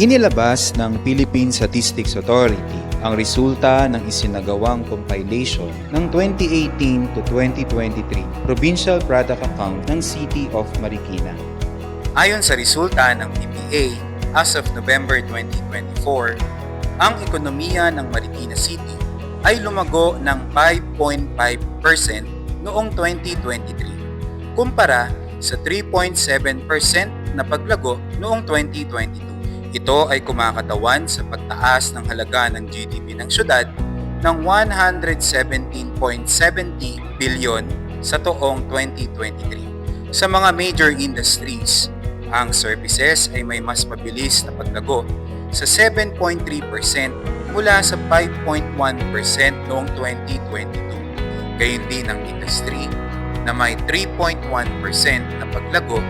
Inilabas ng Philippine Statistics Authority ang resulta ng isinagawang compilation ng 2018 to 2023 Provincial Product Account ng City of Marikina. Ayon sa resulta ng PPA, as of November 2024, ang ekonomiya ng Marikina City ay lumago ng 5.5% noong 2023 kumpara sa 3.7% na paglago noong 2022. Ito ay kumakatawan sa pagtaas ng halaga ng GDP ng syudad ng 117.70 bilyon sa taong 2023. Sa mga major industries, ang services ay may mas mabilis na paglago sa 7.3% mula sa 5.1% noong 2022. Gayon din ang industry na may 3.1% na paglago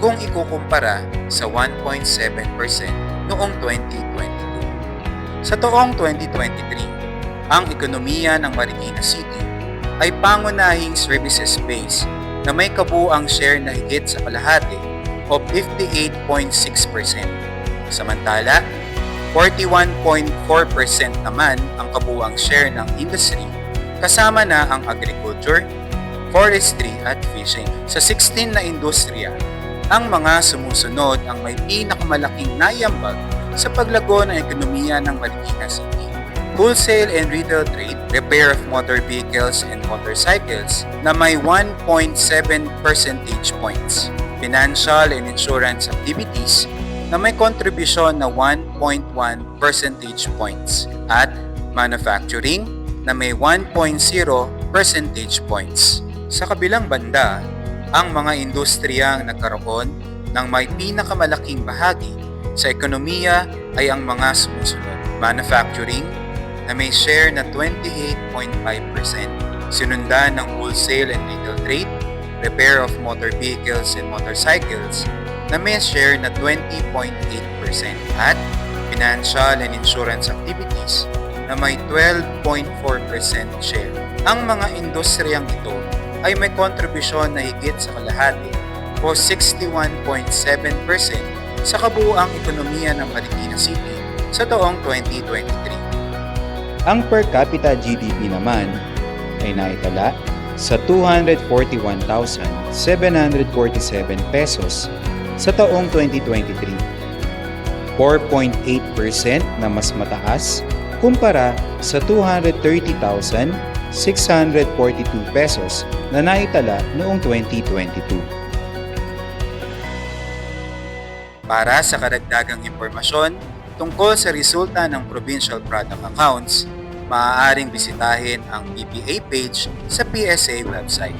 kung ikukumpara sa 1.7% noong 2022. Sa taong 2023, ang ekonomiya ng Marikina City ay pangunahing services base na may kabuuang share na higit sa kalahati o 58.6%. Samantala, 41.4% naman ang kabuuang share ng industry kasama na ang agriculture, forestry at fishing. Sa 16 na industriya, ang mga sumusunod ang may pinakamalaking naiambag sa paglago ng ekonomiya ng Marikina City. Wholesale and retail trade, repair of motor vehicles and motorcycles na may 1.7 percentage points. Financial and insurance activities na may kontribusyon na 1.1 percentage points. At manufacturing na may 1.0 percentage points. Sa kabilang banda, ang mga industriyang nagkaroon ng may pinakamalaking bahagi sa ekonomiya ay ang mga sumusunod. Manufacturing na may share na 28.5%, sinundan ng wholesale and retail trade, repair of motor vehicles and motorcycles na may share na 20.8% at financial and insurance activities na may 12.4% share. Ang mga industriyang ito ay may kontribusyon na higit sa kalahati o 61.7% sa kabuuang ekonomiya ng Marikina City sa taong 2023. Ang per capita GDP naman ay naitala sa 241,747 pesos sa taong 2023, 4.8% na mas mataas kumpara sa 230,642 pesos na naitala noong 2022. Para sa karagdagang impormasyon tungkol sa resulta ng Provincial Product Accounts, maaaring bisitahin ang PPA page sa PSA website.